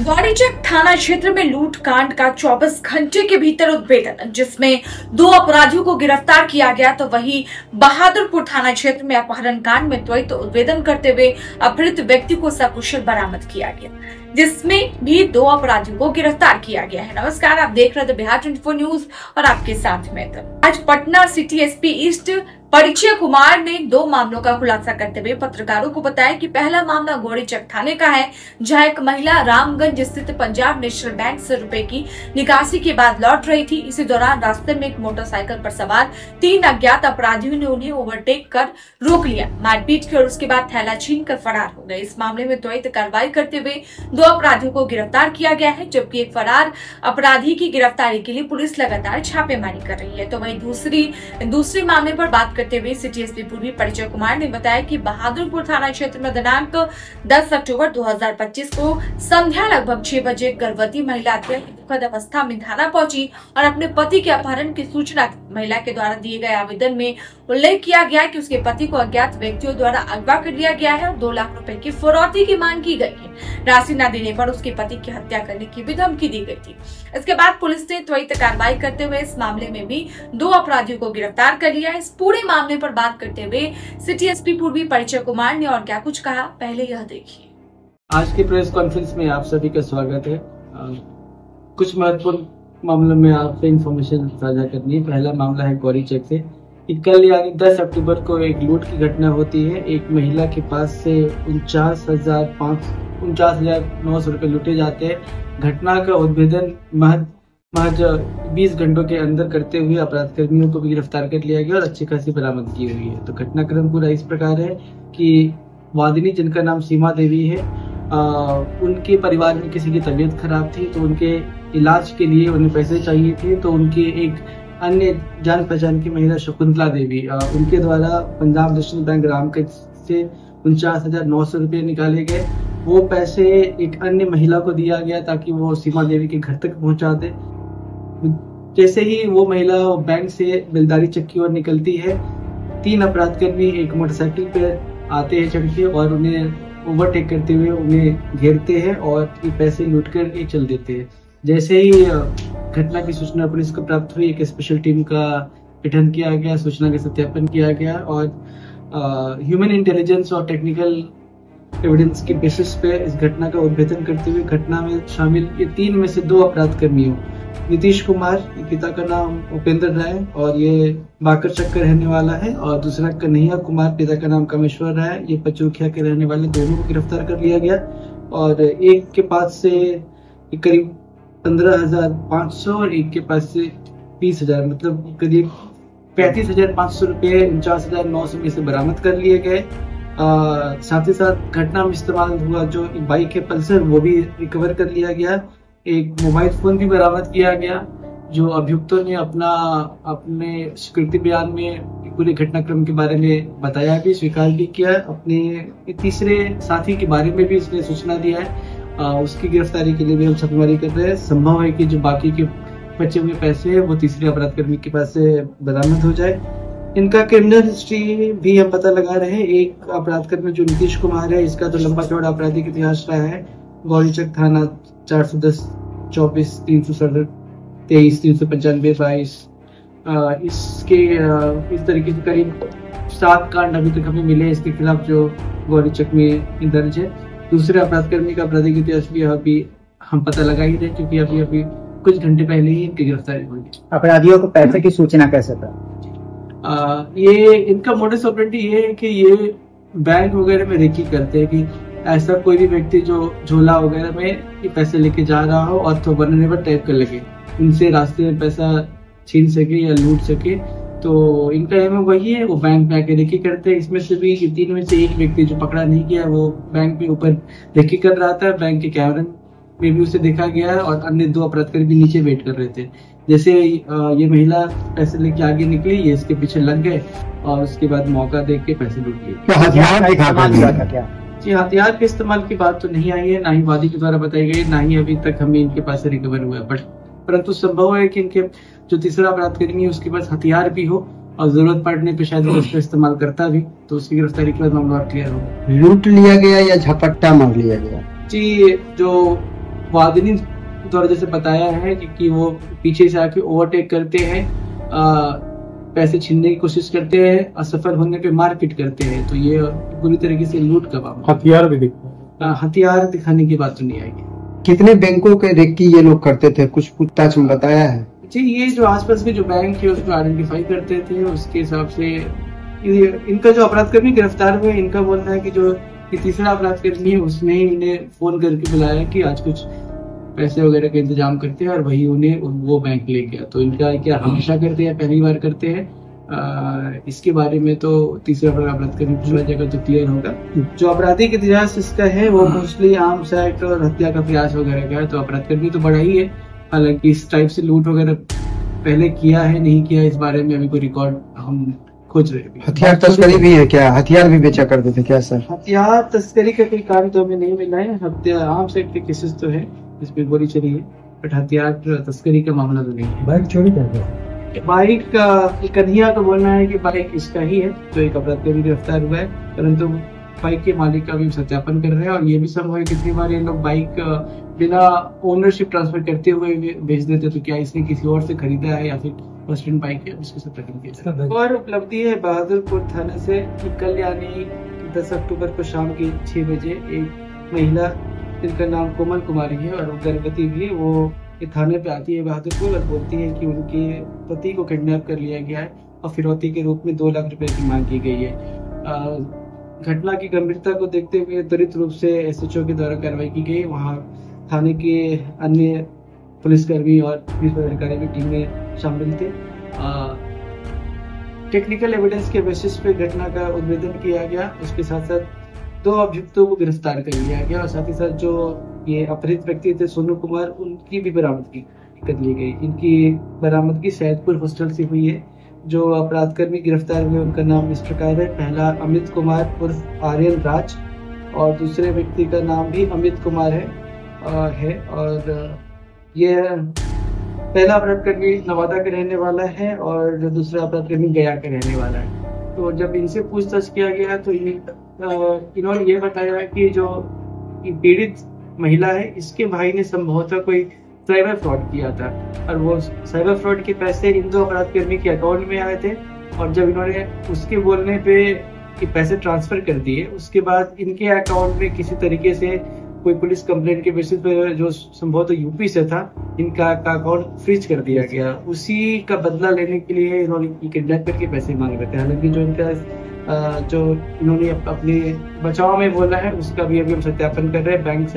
गौरीचक थाना क्षेत्र में लूट कांड का 24 घंटे के भीतर उद्भेदन, जिसमें 2 अपराधियों को गिरफ्तार किया गया। तो वहीं बहादुरपुर थाना क्षेत्र में अपहरण कांड में त्वरित उद्भेदन करते हुए अपहृत व्यक्ति को सकुशल बरामद किया गया, जिसमें भी 2 अपराधियों को गिरफ्तार किया गया है। नमस्कार, आप देख रहे थे बिहार 24 न्यूज और आपके साथ में आज पटना सिटी एसपी ईस्ट परिचय कुमार ने 2 मामलों का खुलासा करते हुए पत्रकारों को बताया कि पहला मामला गौरीचक थाने का है, जहां एक महिला रामगंज स्थित पंजाब नेशनल बैंक से रुपए की निकासी के बाद लौट रही थी। इसी दौरान रास्ते में एक मोटरसाइकिल पर सवार 3 अज्ञात अपराधियों ने उन्हें ओवरटेक कर रोक लिया, मारपीट की और उसके बाद थैला छीन कर फरार हो गए। इस मामले में त्वरित कार्रवाई करते हुए 2 अपराधियों को गिरफ्तार किया गया है, जबकि एक फरार अपराधी की गिरफ्तारी के लिए पुलिस लगातार छापेमारी कर रही है। तो वहीं दूसरे मामले पर बात करते हुए सिटी एसपी पूर्वी परिचय कुमार ने बताया कि बहादुरपुर थाना क्षेत्र में दिनांक 10 अक्टूबर 2025 को संध्या लगभग 6 बजे गर्भवती महिला दुखद अवस्था में थाना पहुंची और अपने पति के अपहरण की सूचना महिला के द्वारा दिए गए आवेदन में उल्लेख किया गया कि उसके पति को अज्ञात व्यक्तियों द्वारा अगवा कर लिया गया है और 2 लाख रुपए की फिरौती की मांग की गई है। राशि न देने पर उसके पति की हत्या करने की भी धमकी दी गई थी। इसके बाद पुलिस ने त्वरित कार्रवाई करते हुए इस मामले में भी 2 अपराधियों को गिरफ्तार कर लिया। इस पूरे मामले पर बात करते हुए सिटी एसपी पूर्वी परिचय कुमार ने और क्या कुछ कहा, पहले यह देखिए। आज के प्रेस कॉन्फ्रेंस में आप सभी का स्वागत है। कुछ महत्वपूर्ण मामलों में आपसे इंफॉर्मेशन साझा करनी है। पहला मामला है गौरीचक से। कल यानी 10 अक्टूबर को एक लूट की घटना होती है। एक महिला के पास से 49,900 रुपए लूटे जाते हैं। घटना का उद्भेदन महज 20 घंटों के अंदर करते हुए अपराध कर्मियों को भी गिरफ्तार कर लिया गया और अच्छी खासी बरामद की हुई है। तो घटनाक्रम पूरा इस प्रकार है कि वादिनी, जिनका नाम सीमा देवी है, उनके परिवार में किसी की तबीयत खराब थी, तो उनके इलाज के लिए उन्हें पैसे चाहिए थे। तो उनके एक अन्य जान पहचान की महिला शकुंतला देवी, उनके द्वारा पंजाब नेशनल बैंक रामगंज से 49,900 रुपये निकाले गए। वो पैसे एक अन्य महिला को दिया गया ताकि वो सीमा देवी के घर तक पहुंचा दे। जैसे ही वो महिला बैंक से बेलदारी चक्की की ओर निकलती है, 3 अपराधकर्मी एक मोटरसाइकिल पे आते हैं चढ़ के और उन्हें ओवरटेक करते हुए उन्हें घेरते हैं और ये पैसे लूट कर ये चल देते हैं। जैसे ही घटना की सूचना पुलिस को प्राप्त हुई, एक स्पेशल टीम का गठन किया गया, सूचना का सत्यापन किया गया और ह्यूमन इंटेलिजेंस और टेक्निकल एविडेंस के बेसिस पे इस घटना का उद्भेदन करते हुए घटना में शामिल ये 3 में से 2 अपराधकर्मियों, नीतीश कुमार, पिता का नाम उपेंद्र राय और ये बाकरचक का रहने वाला है, और दूसरा कन्हैया कुमार, पिता का नाम कामेश्वर राय, ये पचरुखिया के रहने वाले, दोनों को गिरफ्तार कर लिया गया। और एक के पास से करीब 15,500 और एक के पास से 20,000, मतलब करीब 35,500 रुपये 49,900 में से बरामद कर लिए गए। साथ ही साथ घटना में इस्तेमाल हुआ जो एक बाइक है पल्सर, वो भी रिकवर कर लिया गया। एक मोबाइल फोन भी बरामद किया गया, जो अभियुक्तों ने अपने स्वीकृति बयान में पूरे घटनाक्रम के बारे में बताया भी, स्वीकार भी किया। अपने तीसरे साथी के बारे में भी इसने सूचना दिया है। उसकी गिरफ्तारी के लिए भी हम छापेमारी कर रहे हैं। संभव है कि जो बाकी के बचे हुए पैसे हैं वो तीसरे अपराधकर्मी के पास से बरामद हो जाए। इनका क्रिमिनल हिस्ट्री भी हम पता लगा रहे हैं। एक अपराधकर्मी जो नीतीश कुमार है, इसका तो लंबा चौड़ा आपराधिक इतिहास रहा है। गौरीचक थाना 410, 24, 367, 23, 395, 22, इसके इस तरीके से करीब 7 कांड अभी तक हमें मिले इसके खिलाफ जो गौरीचक में दर्ज है। दूसरे अपराधकर्मी का आपराधिक इतिहास भी अभी हम पता लगा ही रहे, क्योंकि अभी कुछ घंटे पहले ही इनकी गिरफ्तारी हुई। अपराधियों को पैसे की सूचना कैसे था? ये इनका मोडस ऑपरेंडी ये है कि ये बैंक वगैरह में रेकी करते हैं कि ऐसा कोई भी व्यक्ति जो झोला वगैरह में ये पैसे लेके जा रहा हो और तो बनने पर टाइप कर लगे, उनसे रास्ते में पैसा छीन सके या लूट सके। तो इनका एम वही है, वो बैंक में आके रेकी करते हैं। इसमें से भी 3 में से एक व्यक्ति जो पकड़ा नहीं गया, वो बैंक के ऊपर रेकी कर रहा था। बैंक के कैमरे में भी उसे देखा गया और अन्य 2 अपराधकर्मी नीचे वेट कर रहे थे। जैसे ये महिला पैसे लेके आगे निकली, ये इसके पीछे लग गए और उसके बाद मौका देख के पैसे लूट लिए। जी, हथियार के इस्तेमाल की बात तो नहीं आई है, ना ही वादी के द्वारा बताई गई, ना ही अभी तक हमें इनके पास रिकवर हुआ है। परंतु संभव है कि इनके जो तीसरा अपराधकर्मी है उसके पास हथियार भी हो और जरूरत पड़ने पे शायद उसका इस्तेमाल करता भी, तो उसकी गिरफ्तारी के बाद मामला क्लियर होगा। लूट लिया गया या झपट्टा मार लिया गया? जी, जो वादिनी द्वारा जैसे बताया है कि वो पीछे से आके ओवरटेक करते हैं, पैसे छीनने की कोशिश करते हैं, असफल होने पे मारपीट करते हैं। तो ये पूरी तरीके से लूट का मामला। हथियार भी दिखा, हथियार दिखाने की बात तो नहीं आएगी। कितने बैंकों के रेकी ये लोग करते थे, कुछ पूछताछ में बताया है? जी, ये जो आसपास के जो बैंक है उसको आइडेंटिफाई करते थे, उसके हिसाब से इनका जो अपराधकर्मी गिरफ्तार हुए, इनका बोलना है कि जो ये तीसरा अपराधकर्मी है उसने ही इन्हें फोन करके बुलाया कि आज कुछ पैसे वगैरह का इंतजाम करते हैं, और वही उन्हें वो बैंक ले गया। तो इनका क्या हमेशा करते हैं, पहली बार करते हैं, इसके बारे में तो तीसरा अपराधकर्मी पूछा जाएगा तो क्लियर होगा। जो आपराधिक इतिहास इसका है वो मोस्टली आर्म्स एक्ट और हत्या का प्रयास वगैरह का है। तो अपराधकर्मी तो बड़ा ही है, हालांकि इस टाइप से लूट वगैरह पहले किया है नहीं किया इस बारे में अभी कोई रिकॉर्ड हम खोज रहे हैं। हथियार तस्करी भी है क्या? हथियार भी बेचा करते थे क्या सर? हथियार तस्करी का कोई काम तो हमें नहीं मिला है। हत्या आर्म्स एक्ट के केसेस तो है जिसमें गोली चली है, बट हथियार तस्करी का मामला तो नहीं है। बाइक चोरी करते हैं? बाइक का कन्हैया का बोलना है कि बाइक इसका ही है, तो एक अपराधी गिरफ्तार हुआ है, परंतु बाइक के मालिक का भी सत्यापन कर रहे हैं। और ये भी संभव है कितनी बार ये लोग बाइक बिना ओनरशिप ट्रांसफर करते हुए बेच देते, तो क्या इसने किसी और से खरीदा है या फिर फर्स्ट हैंड बाइक है, उसके सत्यापन किया। और उपलब्धि है बहादुरपुर थाने से कल यानी 10 अक्टूबर को शाम के 6 बजे एक महिला जिनका नाम कोमल कुमारी है और गर्भवती भी, वो थाने पे आती है बहादुरपुर और बोलती है कि उनके पति को किडनैप कर लिया गया है और फिरौती के रूप में 2 लाख रुपए की मांग की गई है। घटना की गंभीरता को देखते हुए त्वरित रूप से एसएचओ के द्वारा कार्रवाई की गई। वहां थाने के अन्य पुलिसकर्मी और पुलिस पदाधिकारी की टीम में शामिल थे। टेक्निकल एविडेंस के बेसिस पे घटना का उद्भेदन किया गया, उसके साथ साथ 2 अभियुक्तों को गिरफ्तार कर लिया गया और साथ ही साथ जो ये अपहृत व्यक्ति थे सोनू कुमार, उनकी भी बरामदगी कर ली गई। इनकी बरामदगी सैदपुर हॉस्टल से हुई है। जो अपराधकर्मी गिरफ्तार हुए उनका नाम इस प्रकार है। पहला अमित कुमार उर्फ आर्यन राज और दूसरे व्यक्ति का नाम भी अमित कुमार है और ये पहला अपराधकर्मी नवादा का रहने वाला है और जो दूसरा अपराधकर्मी गया का रहने वाला है। तो जब इनसे पूछताछ किया गया तो इन्होंने ये बताया कि जो पीड़ित महिला है इसके भाई ने संभवतः कोई साइबर फ्रॉड किया था और वो साइबर फ्रॉड के पैसे इन 2 अपराधकर्मी के अकाउंट में आए थे और जब इन्होंने उसके बोलने पे कि पैसे ट्रांसफर कर दिए, उसके बाद इनके अकाउंट में किसी तरीके से कोई पुलिस कंप्लेंट के बेसिस पे जो संभवतः यूपी से था, इनका अकाउंट फ्रीज कर दिया गया। उसी का बदला लेने के लिए इन्होंने किडनैप करके पैसे मांग रहे थे। हालांकि जो इनका जो इन्होंने अपने बचाव में बोला है उसका भी अभी हम सत्यापन कर रहे हैं। बैंक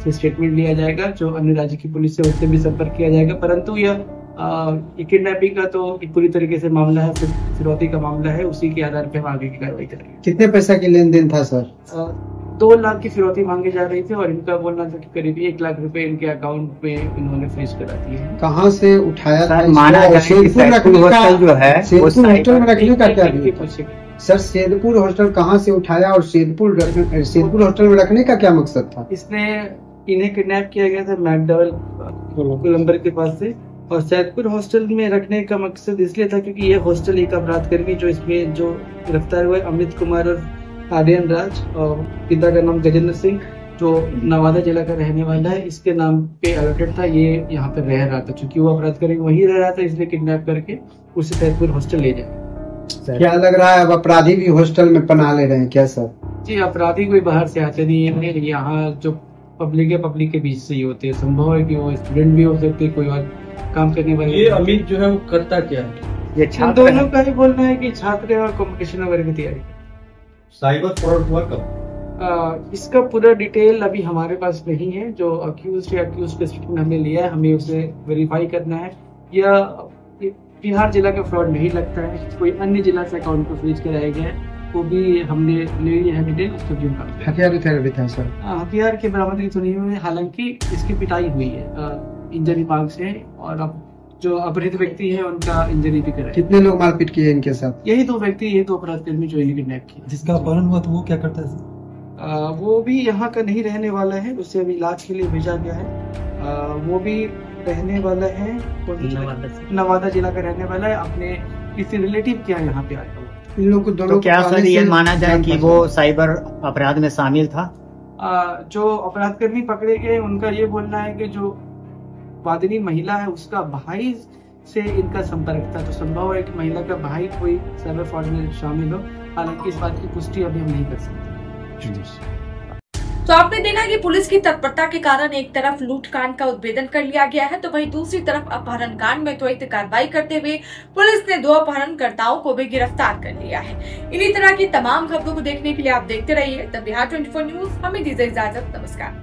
से स्टेटमेंट लिया जाएगा, जो अन्य राज्य की पुलिस है उससे भी संपर्क किया जाएगा, परंतु यह किडनैपिंग का तो एक पूरी तरीके से मामला है, फिरौती का मामला है, उसी के आधार पर हम आगे की कार्रवाई करेंगे। कितने पैसा की लेन देन था सर? 2 लाख की फिरौती मांगी जा रही थी और इनका बोलना था कि करीब 1 लाख रुपए इनके अकाउंट में इन्होंने फ्रीज करा दिए हैं। कहाँ से उठाया था? माना जाए कि सैदपुर हॉस्टल जो है सैदपुर हॉस्टल में रखने का क्या सर? सैदपुर हॉस्टल कहाँ से उठाया और सैदपुर हॉस्टल में रखने का क्या मकसद था? इसने इन्हें किडनैप किया गया था मैकडॉवेल कोलंबर के पास से और सैदपुर हॉस्टल में रखने का मकसद इसलिए था क्योंकि ये हॉस्टल एक अपराधकर्मी जो इसमें जो गिरफ्तार हुए अमित कुमार और आर्यन राज और पिता का नाम गजेंद्र सिंह जो नवादा जिला का रहने वाला है, इसके नाम पे अलॉटेड था। ये यहाँ पे रह रहा था, चूंकि वो अपराधकर्मी वहीं रह रहा था, इसलिए किडनैप करके उसे सैदपुर हॉस्टल ले जाए। क्या लग रहा है अब अपराधी भी हॉस्टल में पनाह ले रहे हैं क्या सर? जी, अपराधी कोई बाहर से आते नहीं है, यहाँ जो पब्लिक के बीच से ही होते हैं। संभव है कि वो स्टूडेंट भी हो सकते, कोई और काम करने वाले। ये अमित जो है वो करता क्या है? ये छात्र दोनों का ही बोलना है कि छात्र है और कॉम्पिटिशन वगैरह की तैयारी। साइबर फ्रॉड हुआ कब? इसका पूरा डिटेल अभी हमारे पास नहीं है। जो अक्यूज का स्टेटमेंट हमने लिया है, हमें उसे वेरीफाई करना है। या बिहार जिला का फ्रॉड नहीं लगता है, कोई अन्य जिला से अकाउंट को फ्रीज कराया गया है, वो भी हमने ले लिया है डिटेल। उसको भी हथियार भी था सर? हथियार की बरामदगी तो नहीं हुई, हालांकि इसकी पिटाई हुई है इंजरी मार्ग से और अब जो अपहृत व्यक्ति है उनका इंजरी भी कराया। कितने लोग मारपीट किए इनके साथ? यही 2 व्यक्ति, यही 2 अपराधकर्मी जो इन्हें किडनैप किया। जिसका अपहरण हुआ तो वो क्या करता है? वो भी यहाँ का नहीं रहने वाला है, उसे अभी इलाज के लिए भेजा गया है। वो भी रहने वाला है नवादा जिला का रहने वाला है, अपने किसी रिलेटिव के यहाँ पे आया हुआ। इन लोगों को तो क्या सर ये माना जाए कि वो साइबर अपराध में शामिल था? जो अपराधकर्मी पकड़े गए उनका ये बोलना है कि जो वादिनी महिला है उसका भाई से इनका संपर्क था, तो संभव है कि महिला का भाई कोई साइबर फ्रॉड में शामिल हो। हालांकि इस बात की पुष्टि अभी हम नहीं कर सकते। तो आपने देखा कि पुलिस की तत्परता के कारण एक तरफ लूटकांड का उद्भेदन कर लिया गया है, तो वहीं दूसरी तरफ अपहरण कांड में त्वरित कार्रवाई करते हुए पुलिस ने 2 अपहरणकर्ताओं को भी गिरफ्तार कर लिया है। इन्हीं तरह की तमाम खबरों को देखने के लिए आप देखते रहिए द बिहार 24 न्यूज। हमें दीजिए इजाजत, नमस्कार।